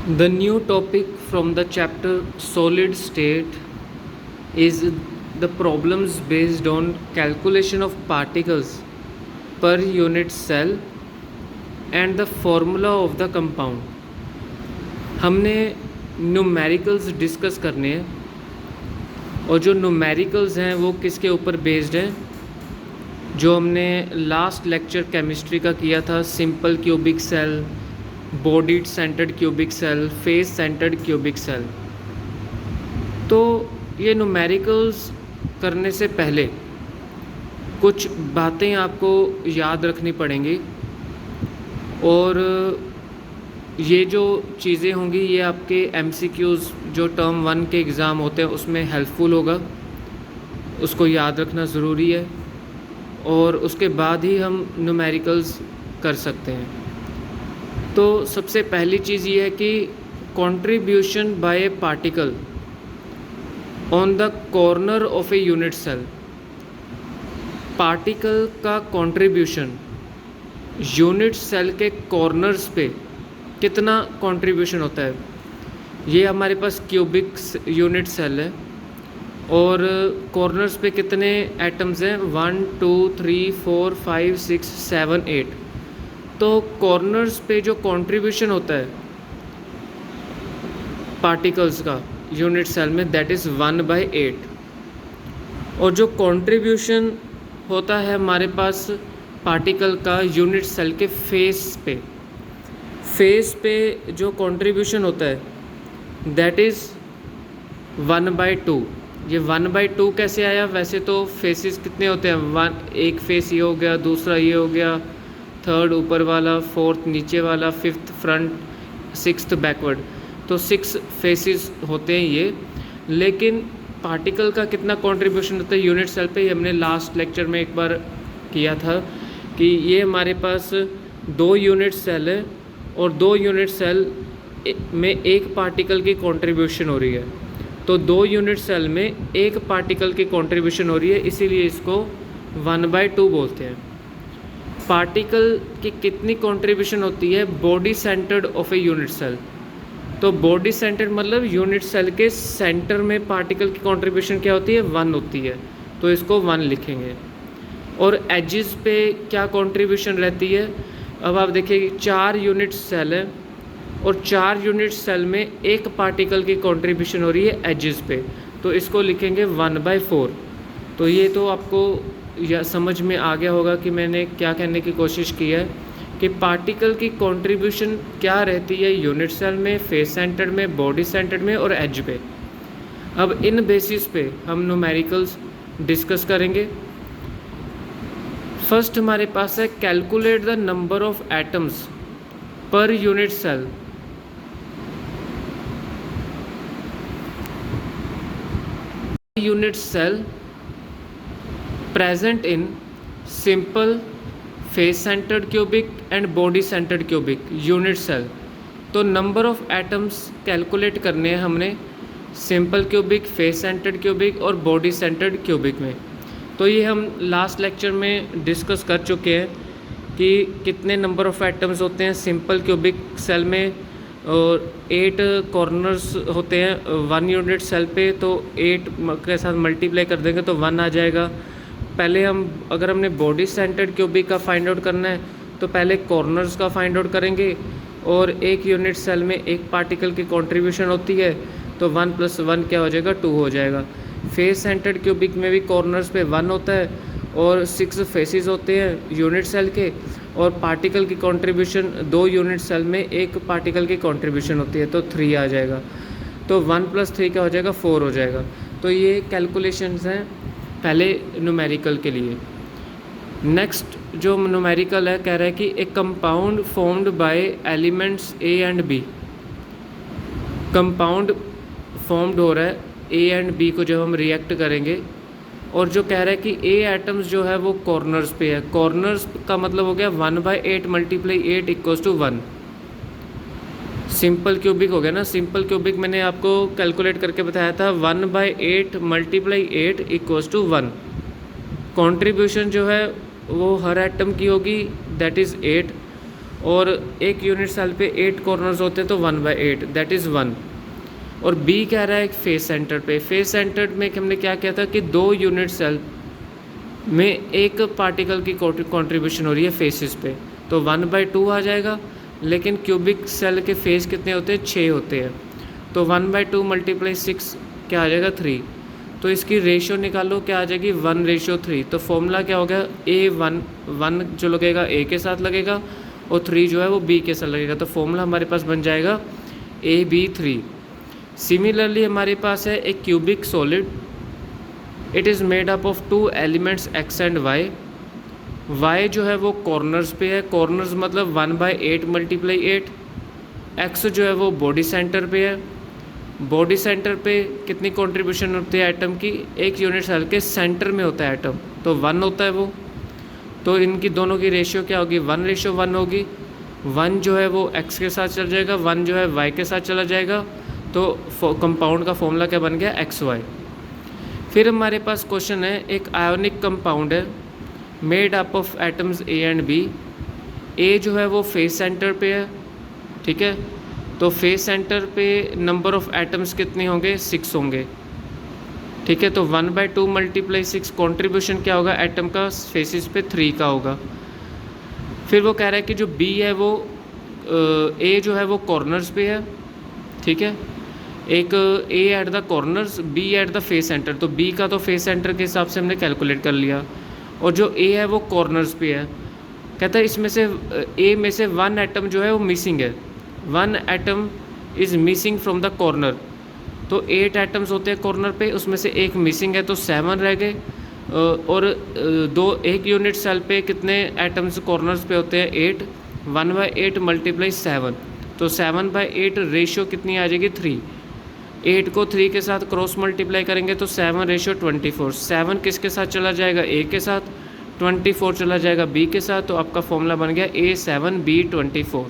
The new topic from the chapter Solid State is the problems based on calculation of particles per unit cell and the formula of the compound. हमने numericals discuss करने हैं और जो numericals हैं वो किसके ऊपर based हैं, जो हमने लास्ट लेक्चर केमिस्ट्री का किया था, simple cubic cell, body centred cubic cell, face centred cubic cell. तो ये न्यूमेरिकल्स करने से पहले कुछ बातें आपको याद रखनी पड़ेंगी और ये जो चीज़ें होंगी ये आपके MCQs जो टर्म 1 के एग्ज़ाम होते हैं उसमें हेल्पफुल होगा, उसको याद रखना ज़रूरी है और उसके बाद ही हम न्यूमेरिकल्स कर सकते हैं। तो सबसे पहली चीज़ ये है कि contribution by a particle on the corner of a unit cell. Particle का कंट्रीब्यूशन यूनिट सेल के कॉर्नर्स पे कितना कंट्रीब्यूशन होता है। ये हमारे पास क्यूबिक यूनिट सेल है और कॉर्नर्स पे कितने एटम्स हैं, 1 2 3 4 5 6 7 8। तो कॉर्नर्स पे जो कंट्रीब्यूशन होता है पार्टिकल्स का यूनिट सेल में, दैट इज़ 1/8। और जो कंट्रीब्यूशन होता है हमारे पास पार्टिकल का यूनिट सेल के फेस पे जो कंट्रीब्यूशन होता है दैट इज़ 1/2। ये 1/2 कैसे आया? वैसे तो फेसेस कितने होते हैं, एक फेस ये हो गया, दूसरा ये हो गया, थर्ड ऊपर वाला, फोर्थ नीचे वाला, फिफ्थ फ्रंट, सिक्स्थ बैकवर्ड। तो 6 फेसेस होते हैं ये। लेकिन पार्टिकल का कितना कंट्रीब्यूशन होता है यूनिट सेल पे, हमने लास्ट लेक्चर में एक बार किया था कि ये हमारे पास 2 यूनिट सेल है और 2 यूनिट सेल में एक पार्टिकल की कंट्रीब्यूशन हो रही है। तो 2 यूनिट सेल में एक पार्टिकल की कंट्रीब्यूशन हो रही है, इसीलिए इसको 1/2 बोलते हैं। पार्टिकल की कितनी कंट्रीब्यूशन होती है body centred of a unit cell. तो बॉडी सेंटर्ड मतलब यूनिट सेल के सेंटर में पार्टिकल की कंट्रीब्यूशन क्या होती है, 1 होती है, तो इसको 1 लिखेंगे। और एजेस पे क्या कंट्रीब्यूशन रहती है, अब आप देखिए 4 यूनिट सेल है और 4 यूनिट सेल में एक पार्टिकल की कंट्रीब्यूशन हो रही है एजेस पे, तो इसको लिखेंगे 1/4। तो ये तो आपको या समझ में आ गया होगा कि मैंने क्या कहने की कोशिश की है कि पार्टिकल की कंट्रीब्यूशन क्या रहती है यूनिट सेल में, फेस सेंटर में, बॉडी सेंटर में और एज पे। अब इन बेसिस पे हम न्यूमेरिकल्स डिस्कस करेंगे। फर्स्ट हमारे पास है calculate the number of atoms per unit cell. Unit cell present in simple face centered cubic and body centered cubic unit cell। तो नंबर ऑफ एटम्स कैलकुलेट करने हैं हमने simple cubic, face centred cubic और body centred cubic में। तो ये हम last lecture में डिस्कस कर चुके हैं कि कितने नंबर ऑफ एटम्स होते हैं सिंपल क्यूबिक सेल में और 8 कॉर्नर्स होते हैं 1 यूनिट सेल पे। तो 8 के साथ मल्टीप्लाई कर देंगे तो 1 आ जाएगा। पहले अगर हमने बॉडी सेंटर्ड क्यूबिक का फाइंड आउट करना है तो पहले कॉर्नर्स का फाइंड आउट करेंगे और एक यूनिट सेल में एक पार्टिकल की कंट्रीब्यूशन होती है, तो 1 + 1 क्या हो जाएगा, 2 हो जाएगा। फेस सेंटर्ड क्यूबिक में भी कॉर्नर्स पे 1 होता है और 6 फेसेस होते हैं यूनिट सेल के और पार्टिकल की कंट्रीब्यूशन 2 यूनिट सेल में एक पार्टिकल की कंट्रीब्यूशन होती है, तो 3 आ जाएगा। तो 1 + 3 क्या हो जाएगा, 4 हो जाएगा। तो ये कैलकुलेशंस हैं पहले न्यूमेरिकल के लिए। नेक्स्ट जो न्यूमेरिकल है कह रहा है कि A compound formed by elements A and B. Compound formed हो रहा है ए एंड बी को जब हम रिएक्ट करेंगे और जो कह रहा है कि ए एटम्स जो है वो कॉर्नर्स पे है। कॉर्नर्स का मतलब हो गया 1/8 × 8 = 1। सिंपल क्यूबिक हो गया ना, सिंपल क्यूबिक मैंने आपको कैलकुलेट करके बताया था 1/8 × 8 = 1। कंट्रीब्यूशन जो है वो हर एटम की होगी दैट इज़ 8 और एक यूनिट सेल पे 8 कॉर्नर्स होते हैं तो 1/8 दैट इज़ 1। और बी कह रहा है एक फेस सेंटर पे। फेस सेंटर में हमने क्या किया था कि 2 यूनिट सेल में एक पार्टिकल की कंट्रीब्यूशन हो रही है फेसिस पे, तो 1/2 आ जाएगा। लेकिन क्यूबिक सेल के फेस कितने होते हैं? 6 होते हैं, तो 1/2 × 6 क्या आ जाएगा? 3। तो इसकी रेशियो निकालो, क्या आ जाएगी? 1:3। तो फॉर्मूला क्या हो गया? A1 जो लगेगा ए के साथ लगेगा और 3 जो है वो बी के साथ लगेगा। तो फॉर्मूला हमारे पास बन जाएगा AB3। सिमिलरली हमारे पास है एक cubic solid, it is made up of 2 elements x and y। y जो है वो कॉर्नर्स पे है, कॉर्नर्स मतलब 1/8 × 8। x जो है वो बॉडी सेंटर पे है, बॉडी सेंटर पे कितनी कंट्रीब्यूशन होती है एटम की? एक यूनिट सेल के सेंटर में होता है एटम, तो 1 होता है वो। तो इनकी दोनों की रेशियो क्या होगी? 1:1 होगी। 1 जो है वो x के साथ चल जाएगा, 1 जो है y के साथ चला जाएगा। तो कंपाउंड का फॉर्मूला क्या बन गया? XY। फिर हमारे पास क्वेश्चन है, एक आयोनिक कंपाउंड है made up of atoms A and B। A जो है वो फेस सेंटर पे है, ठीक है। तो फेस सेंटर पे नंबर ऑफ एटम्स कितने होंगे? 6 होंगे, ठीक है। तो 1/2 × 6 कंट्रीब्यूशन क्या होगा एटम का फेसिस पे? 3 का होगा। फिर वो कह रहा है कि जो B है वो A जो है वो कॉर्नर्स पे है, ठीक है। एक A at the corners, B at the face centre. तो B का तो फेस सेंटर के हिसाब से हमने कैलकुलेट कर लिया, और जो A है वो कॉर्नर्स पे है। कहता है इसमें से A में से 1 एटम जो है वो मिसिंग है, 1 atom is missing from the corner. तो 8 एटम्स होते हैं कॉर्नर पे, उसमें से एक मिसिंग है तो 7 रह गए। और एक यूनिट सेल पे कितने एटम्स कॉर्नर्स पे होते हैं? 8। 1/8 × 7, तो 7/8 रेशियो कितनी आ जाएगी? 3। 8 को 3 के साथ क्रॉस मल्टीप्लाई करेंगे तो 7:24। 7 किसके साथ चला जाएगा? A के साथ। 24 चला जाएगा B के साथ। तो आपका फॉर्मूला बन गया A7B24।